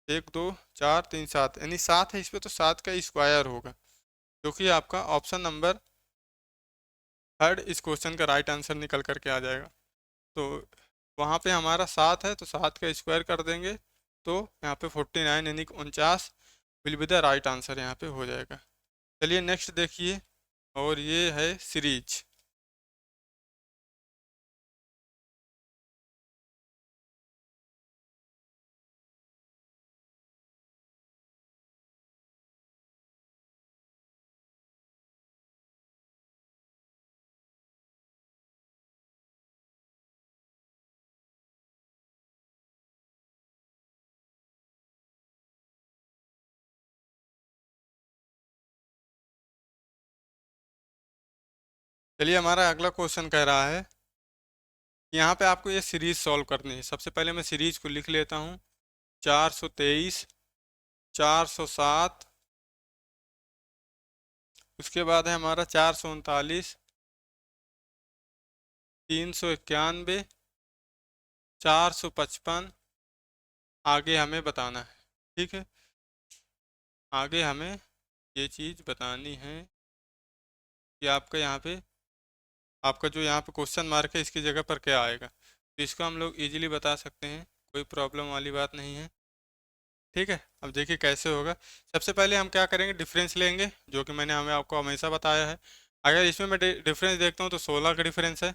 1 2 4 3 7, यानी 7 है इस पे तो 7 का स्क्वायर होगा, जो कि आपका ऑप्शन नंबर थर्ड इस क्वेश्चन का राइट आंसर निकल करके आ जाएगा। तो वहाँ पे हमारा 7 है तो 7 का स्क्वायर कर देंगे, तो यहाँ पे 49 यानी कि 49 will be the right answer यहाँ पे हो जाएगा। चलिए नेक्स्ट देखिए, और ये है सीरीज। चलिए हमारा अगला क्वेश्चन कह रहा है कि यहाँ पे आपको ये सीरीज सॉल्व करनी है। सबसे पहले मैं सीरीज को लिख लेता हूँ, 423, 407, उसके बाद है हमारा 439, 391, 455। आगे हमें बताना है, ठीक है, आगे हमें ये चीज़ बतानी है कि आपका यहाँ पे आपका जो यहाँ पे क्वेश्चन मार्क है इसकी जगह पर क्या आएगा। तो इसको हम लोग इजीली बता सकते हैं, कोई प्रॉब्लम वाली बात नहीं है, ठीक है। अब देखिए कैसे होगा। सबसे पहले हम क्या करेंगे, डिफरेंस लेंगे, जो कि मैंने हमें आपको हमेशा बताया है। अगर इसमें मैं डिफरेंस देखता हूँ तो 16 का डिफरेंस है,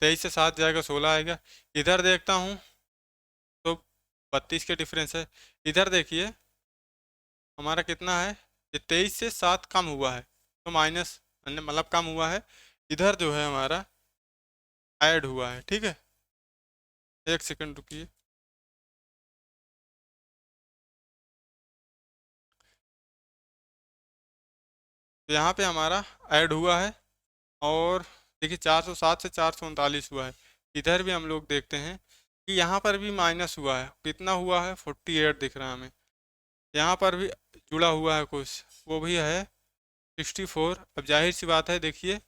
23 से 7 जाएगा 16 आएगा। इधर देखता हूँ तो 32 के डिफरेंस है। इधर देखिए हमारा कितना है, ये 23 से 7 कम हुआ है तो माइनस, मतलब कम हुआ है। इधर जो है हमारा ऐड हुआ है, ठीक है। एक सेकंड रुकिए। तो यहाँ पे हमारा ऐड हुआ है, और देखिए 407 से 439 हुआ है। इधर भी हम लोग देखते हैं कि यहाँ पर भी माइनस हुआ है, कितना हुआ है, 48 दिख रहा है हमें। यहाँ पर भी जुड़ा हुआ है कुछ, वो भी है 64। अब जाहिर सी बात है, देखिए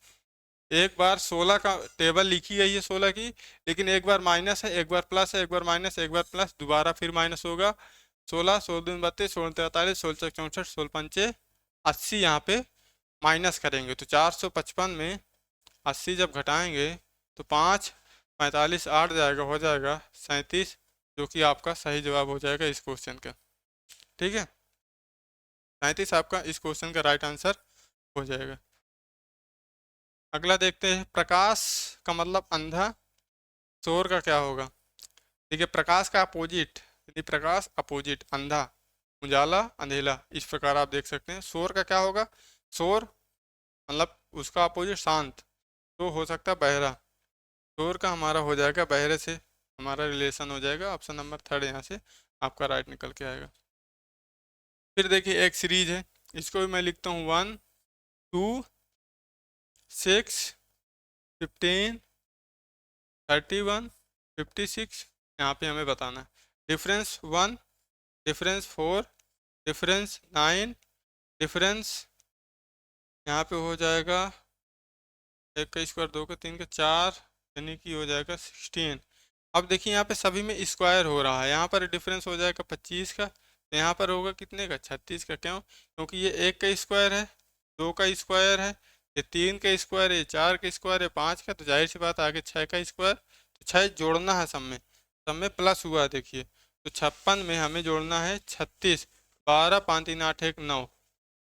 एक बार 16 का टेबल लिखी गई है 16 की, लेकिन एक बार माइनस है, एक बार प्लस है, एक बार माइनस, एक बार प्लस, दोबारा फिर माइनस होगा। 16, 16 दूनी 32, 16 43, 16 छक 64, 16 पंचे 80, यहाँ पे माइनस करेंगे तो 455 में 80 जब घटाएंगे तो 5 45 8 जाएगा, हो जाएगा 37, जो कि आपका सही जवाब हो जाएगा इस क्वेश्चन का, ठीक है। 37 आपका इस क्वेश्चन का राइट आंसर हो जाएगा। अगला देखते हैं, प्रकाश का मतलब अंधा, शोर का क्या होगा। ठीक है, प्रकाश का अपोजिट, यदि प्रकाश अपोजिट अंधा, उजाला अंधेला, इस प्रकार आप देख सकते हैं। शोर का क्या होगा, शोर मतलब उसका अपोजिट शांत, तो हो सकता है बहरा। शोर का हमारा हो जाएगा बहरे से, हमारा रिलेशन हो जाएगा। ऑप्शन नंबर थर्ड यहाँ से आपका राइट निकल के आएगा। फिर देखिए एक सीरीज है, इसको भी मैं लिखता हूँ 1 2 6 15 31 56। यहाँ पे हमें बताना है डिफरेंस 1, डिफरेंस 4, डिफरेंस 9, डिफरेंस यहाँ पे हो जाएगा एक का स्क्वायर, दो का, तीन का, चार, यानी कि हो जाएगा 16। अब देखिए यहाँ पे सभी में स्क्वायर हो रहा है, यहाँ पर डिफरेंस हो जाएगा 25 का, तो यहाँ पर होगा कितने का, 36 का। क्यों, क्योंकि ये एक का स्क्वायर है, दो का स्क्वायर है, ये तीन का स्क्वायर है, ये चार का स्क्वायर है, पाँच का, तो जाहिर सी बात आगे छः का स्क्वायर, तो छः जोड़ना है सब में प्लस हुआ है देखिए, तो 56 में हमें जोड़ना है 36, 12 5 3 8 1 9,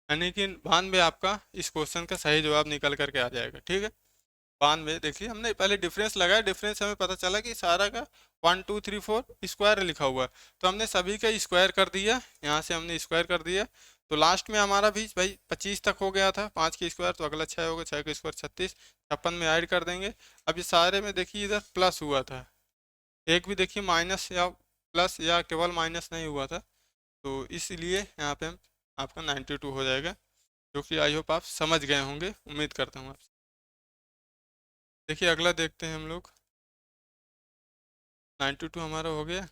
यानी कि 92 आपका इस क्वेश्चन का सही जवाब निकल करके आ जाएगा। ठीक है, 92। देखिए हमने पहले डिफरेंस लगाया, डिफरेंस हमें पता चला कि सारा का 1 2 3 4 स्क्वायर लिखा हुआ है, तो हमने सभी का स्क्वायर कर दिया, यहाँ से हमने स्क्वायर कर दिया, तो लास्ट में हमारा भी भाई 25 तक हो गया था, 5 के स्क्वायर, तो अगला 6 होगा, 6 का स्क्वायर 36, 56 में ऐड कर देंगे। अब ये सारे में देखिए इधर प्लस हुआ था, एक भी देखिए माइनस या प्लस या केवल माइनस नहीं हुआ था, तो इसलिए यहाँ पे आपका 92 हो जाएगा, जो कि आई होप आप समझ गए होंगे, उम्मीद करता हूँ आप। देखिए अगला देखते हैं हम लोग, 92 हमारा हो गया।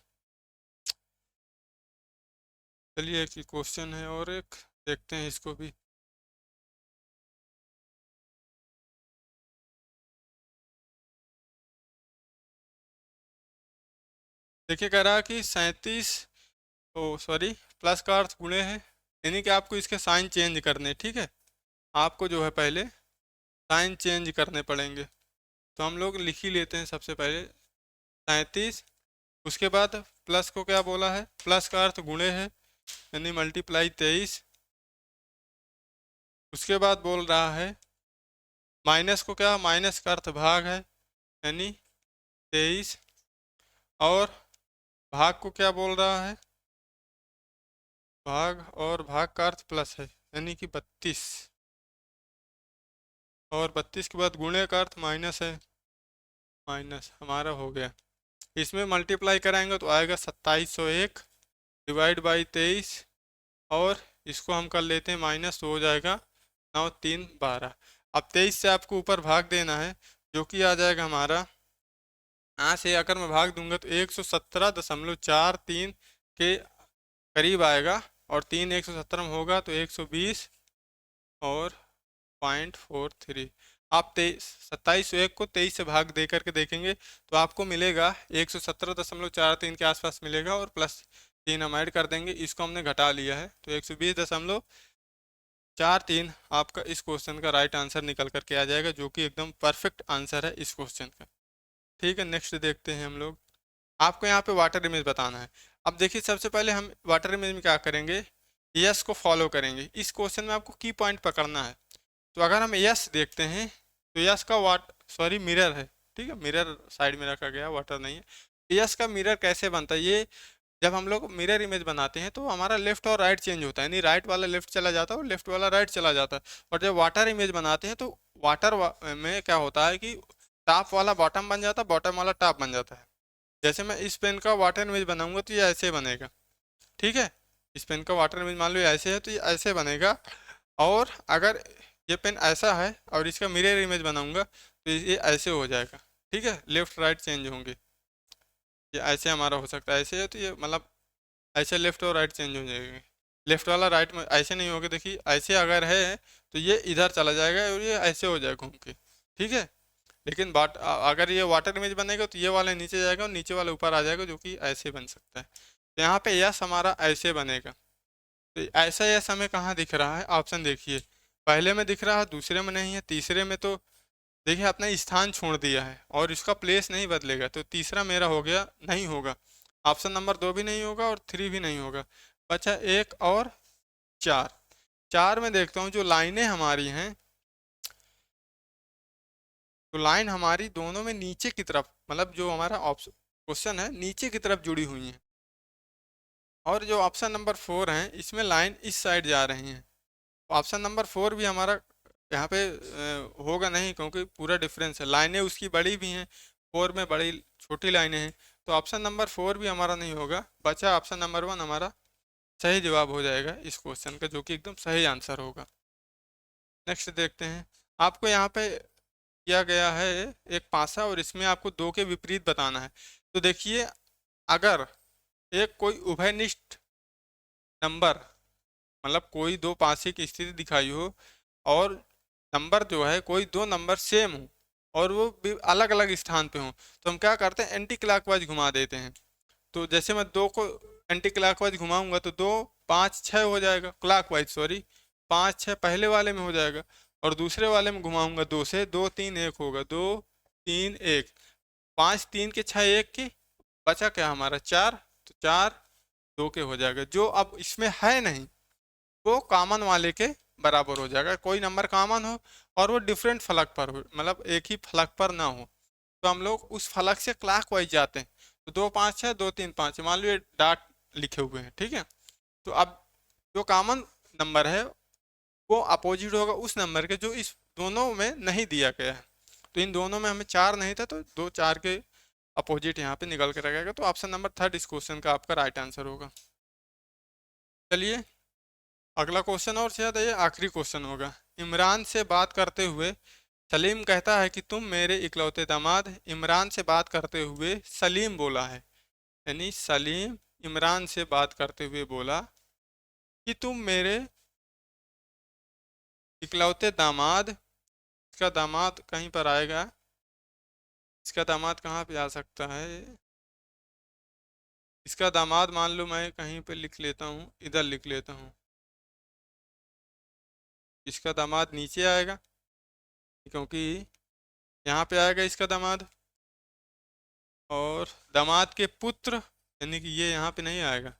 चलिए एक क्वेश्चन है और एक देखते हैं इसको भी। देखिए कह रहा है कि 37, ओ सॉरी, प्लस का अर्थ गुणे है, यानी कि आपको इसके साइन चेंज करने, ठीक है, आपको जो है पहले साइन चेंज करने पड़ेंगे, तो हम लोग लिख ही लेते हैं सबसे पहले 37, उसके बाद प्लस को क्या बोला है, प्लस का अर्थ गुणे है, यानी मल्टीप्लाई 23, उसके बाद बोल रहा है माइनस को, क्या माइनस का अर्थ भाग है, यानी 23, और भाग को क्या बोल रहा है, भाग, और भाग का अर्थ प्लस है, यानी कि 32, और 32 के बाद गुणे का अर्थ माइनस है, माइनस हमारा हो गया। इसमें मल्टीप्लाई कराएंगे तो आएगा 2701 डिवाइड बाई 23, और इसको हम कर लेते हैं माइनस, तो हो जाएगा 9 3 12। अब 23 से आपको ऊपर भाग देना है, जो कि आ जाएगा हमारा, यहाँ से अगर मैं भाग दूंगा तो 117.43 के करीब आएगा, और 3 117 में होगा तो 120 और 0.43। आप 2701 को 23 से भाग दे करके देखेंगे तो आपको मिलेगा 117.43 के आसपास मिलेगा, और प्लस 3 हम ऐड कर देंगे, इसको हमने घटा लिया है, तो 120.43 आपका इस क्वेश्चन का राइट आंसर निकल करके आ जाएगा, जो कि एकदम परफेक्ट आंसर है इस क्वेश्चन का। ठीक है, नेक्स्ट देखते हैं हम लोग। आपको यहाँ पे वाटर इमेज बताना है। अब देखिए सबसे पहले हम वाटर इमेज में क्या करेंगे, यस को फॉलो करेंगे। इस क्वेश्चन में आपको की पॉइंट पकड़ना है, तो अगर हम यस देखते हैं तो यस का सॉरी मिरर है, ठीक है, मिरर साइड में रखा गया, वाटर नहीं है। यस का मिरर कैसे बनता है, ये जब हम लोग मिरर इमेज बनाते हैं तो हमारा लेफ्ट और राइट चेंज होता है, यानी राइट वाला लेफ्ट चला जाता है और लेफ्ट वाला राइट चला जाता है। और जब वाटर इमेज बनाते हैं तो वाटर में क्या होता है कि टॉप वाला बॉटम बन जाता है, बॉटम वाला टॉप बन जाता है। जैसे मैं इस पेन का वाटर इमेज बनाऊंगा तो ये ऐसे बनेगा, ठीक है, इस पेन का वाटर इमेज मान लो ये ऐसे है तो ये ऐसे बनेगा। और अगर ये पेन ऐसा है और इसका मिरर इमेज बनाऊंगा तो ये ऐसे हो जाएगा, ठीक है, लेफ्ट राइट चेंज होंगे, ये ऐसे हमारा हो सकता है, ऐसे है तो ये मतलब ऐसे लेफ्ट और राइट चेंज हो जाएंगे, लेफ्ट वाला राइट में ऐसे नहीं होगा, देखिए ऐसे अगर है तो ये इधर चला जाएगा और ये ऐसे हो जाएगा घूम के, ठीक है। लेकिन अगर ये वाटर इमेज बनेगा तो ये वाला नीचे जाएगा और नीचे वाला ऊपर आ जाएगा, जो कि ऐसे बन सकता है। तो यहाँ पे यस हमारा ऐसे बनेगा, तो ऐसा यस हमें कहाँ दिख रहा है, ऑप्शन देखिए, पहले में दिख रहा है, दूसरे में नहीं है, तीसरे में तो देखिए अपना स्थान छोड़ दिया है और इसका प्लेस नहीं बदलेगा, तो तीसरा मेरा हो गया, नहीं होगा, ऑप्शन नंबर 2 भी नहीं होगा और 3 भी नहीं होगा, बचा एक और 4। 4 में देखता हूँ जो लाइनें हमारी हैं, तो लाइन हमारी दोनों में नीचे की तरफ, मतलब जो हमारा ऑप्शन क्वेश्चन है नीचे की तरफ जुड़ी हुई है, और जो ऑप्शन नंबर 4 है इसमें लाइन इस साइड जा रही है। तो ऑप्शन नंबर 4 भी हमारा यहाँ पे होगा नहीं, क्योंकि पूरा डिफरेंस है, लाइनें उसकी बड़ी भी हैं, 4 में बड़ी छोटी लाइनें हैं। तो ऑप्शन नंबर 4 भी हमारा नहीं होगा, बचा ऑप्शन नंबर 1 हमारा सही जवाब हो जाएगा इस क्वेश्चन का, जो कि एकदम सही आंसर होगा। नेक्स्ट देखते हैं। आपको यहाँ पे किया गया है एक पासा, और इसमें आपको दो के विपरीत बताना है। तो देखिए, अगर एक कोई उभयनिष्ठ नंबर, मतलब कोई दो पासे की स्थिति दिखाई हो, और नंबर जो है कोई दो नंबर सेम हो और वो भी अलग अलग स्थान पे हो, तो हम क्या करते हैं, एंटी क्लॉकवाइज घुमा देते हैं। तो जैसे मैं दो को एंटी क्लॉकवाइज घुमाऊंगा तो 2 5 6 हो जाएगा, क्लॉकवाइज सॉरी, 5 6 पहले वाले में हो जाएगा, और दूसरे वाले में घुमाऊंगा 2 से 2 3 1 होगा, 2 3 1, 5 3 के 6 1 की, बचा क्या हमारा 4, तो 4 2 के हो जाएगा। जो अब इसमें है नहीं वो कॉमन वाले के बराबर हो जाएगा, कोई नंबर कॉमन हो और वो डिफरेंट फलक पर हो, मतलब एक ही फलक पर ना हो, तो हम लोग उस फलक से क्लॉकवाइज जाते हैं। तो 2 5 6 2 3 5, मान लो ये डॉट लिखे हुए हैं, ठीक है। तो अब जो कॉमन नंबर है वो अपोजिट होगा उस नंबर के जो इस दोनों में नहीं दिया गया है। तो इन दोनों में हमें 4 नहीं था, तो 2 4 के अपोजिट यहाँ पे निकल कर रहेगा, तो ऑप्शन नंबर 3 इस क्वेश्चन का आपका राइट आंसर होगा। चलिए अगला क्वेश्चन, और शायद ये आखिरी क्वेश्चन होगा। इमरान से बात करते हुए सलीम कहता है कि तुम मेरे इकलौते दामाद। इमरान से बात करते हुए सलीम बोला है, यानी सलीम इमरान से बात करते हुए बोला कि तुम मेरे इकलौते दामाद। इसका दामाद कहीं पर आएगा, इसका दामाद कहाँ पे आ सकता है, इसका दामाद मान लो मैं कहीं पे लिख लेता हूँ, इधर लिख लेता हूँ, इसका दामाद नीचे आएगा, क्योंकि यहाँ पे आएगा इसका दामाद, और दामाद के पुत्र, यानी कि ये यहाँ पे नहीं आएगा,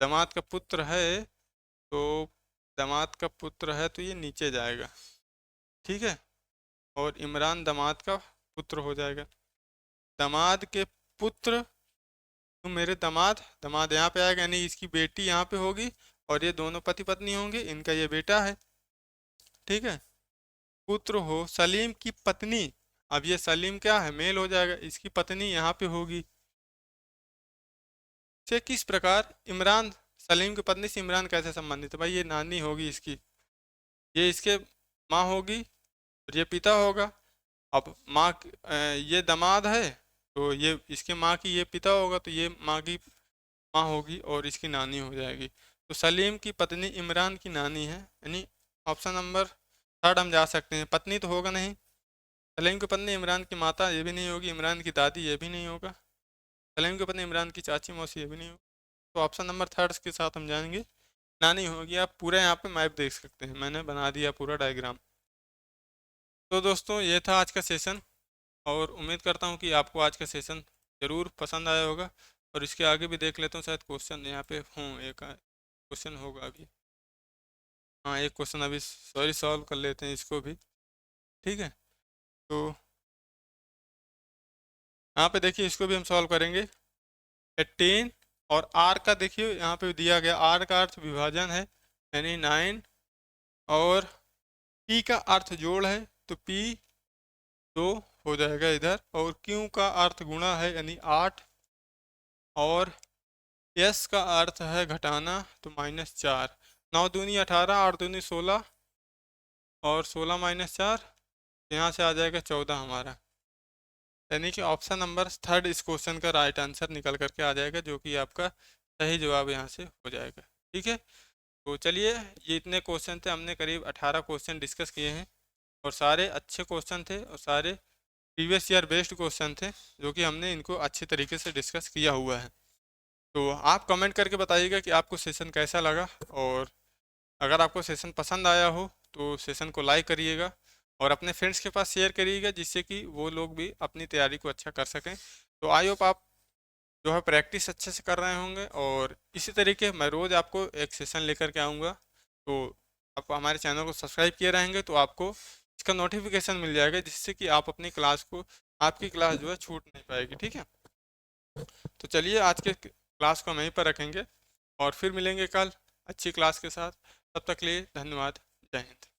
दामाद का पुत्र है, तो दामाद का पुत्र है तो ये नीचे जाएगा, ठीक है, और इमरान दामाद का पुत्र हो जाएगा। दामाद के पुत्र, तो मेरे दामाद, दामाद यहाँ पे आएगा, यानी इसकी बेटी यहाँ पे होगी, और ये दोनों पति पत्नी होंगे, इनका ये बेटा है, ठीक है। पुत्र हो सलीम की पत्नी, अब ये सलीम क्या है, मेल हो जाएगा, इसकी पत्नी यहाँ पे होगी। से किस प्रकार इमरान, सलीम की पत्नी से इमरान कैसे संबंधित है, भाई ये नानी होगी इसकी, ये इसके माँ होगी, और ये पिता होगा। अब ये दामाद है, तो ये इसके माँ की ये पिता होगा, तो ये माँ की माँ होगी और इसकी नानी हो जाएगी। तो सलीम की पत्नी इमरान की नानी है, यानी ऑप्शन नंबर 3 हम जा सकते हैं। पत्नी तो होगा नहीं, सलीम की पत्नी इमरान की माता ये भी नहीं होगी, इमरान की दादी ये भी नहीं होगा, सलीम की पत्नी इमरान की चाची मौसी ये भी नहीं होगी, तो ऑप्शन नंबर 3 के साथ हम जाएंगे, नानी होगी। आप पूरा यहाँ पे मैप देख सकते हैं, मैंने बना दिया पूरा डायग्राम। तो दोस्तों ये था आज का सेशन, और उम्मीद करता हूँ कि आपको आज का सेशन ज़रूर पसंद आया होगा। और इसके आगे भी देख लेता हूँ, शायद क्वेश्चन यहाँ पे हों, एक क्वेश्चन होगा अभी, हाँ एक क्वेश्चन अभी सॉरी सॉल्व कर लेते हैं इसको भी, ठीक है। तो यहाँ पे देखिए इसको भी हम सॉल्व करेंगे। 18 और आर का देखिए यहाँ पे दिया गया, आर का अर्थ विभाजन है यानी 9, और पी का अर्थ जोड़ है तो पी 2 हो जाएगा इधर, और क्यू का अर्थ गुणा है यानी 8, और यस का अर्थ है घटाना तो -4। 9 दूनी 18, 8 दूनी 16, और 16 -4, यहाँ से आ जाएगा 14 हमारा, यानी कि ऑप्शन नंबर 3 इस क्वेश्चन का राइट आंसर निकल करके आ जाएगा, जो कि आपका सही जवाब यहाँ से हो जाएगा, ठीक है। तो चलिए ये इतने क्वेश्चन थे, हमने करीब 18 क्वेश्चन डिस्कस किए हैं, और सारे अच्छे क्वेश्चन थे, और सारे प्रीवियस ईयर बेस्ड क्वेश्चन थे, जो कि हमने इनको अच्छे तरीके से डिस्कस किया हुआ है। तो आप कमेंट करके बताइएगा कि आपको सेशन कैसा लगा, और अगर आपको सेशन पसंद आया हो तो सेशन को लाइक करिएगा, और अपने फ्रेंड्स के पास शेयर करिएगा, जिससे कि वो लोग भी अपनी तैयारी को अच्छा कर सकें। तो आई होप आप जो है प्रैक्टिस अच्छे से कर रहे होंगे, और इसी तरीके मैं रोज़ आपको एक सेशन लेकर के आऊँगा। तो आप हमारे चैनल को सब्सक्राइब किए रहेंगे तो आपको इसका नोटिफिकेशन मिल जाएगा, जिससे कि आप अपनी क्लास को, आपकी क्लास जो है छूट नहीं पाएगी। ठीक है, तो चलिए आज के क्लास को हम यहीं पर रखेंगे और फिर मिलेंगे कल अच्छी क्लास के साथ। तब तक के लिए धन्यवाद। जय हिंद।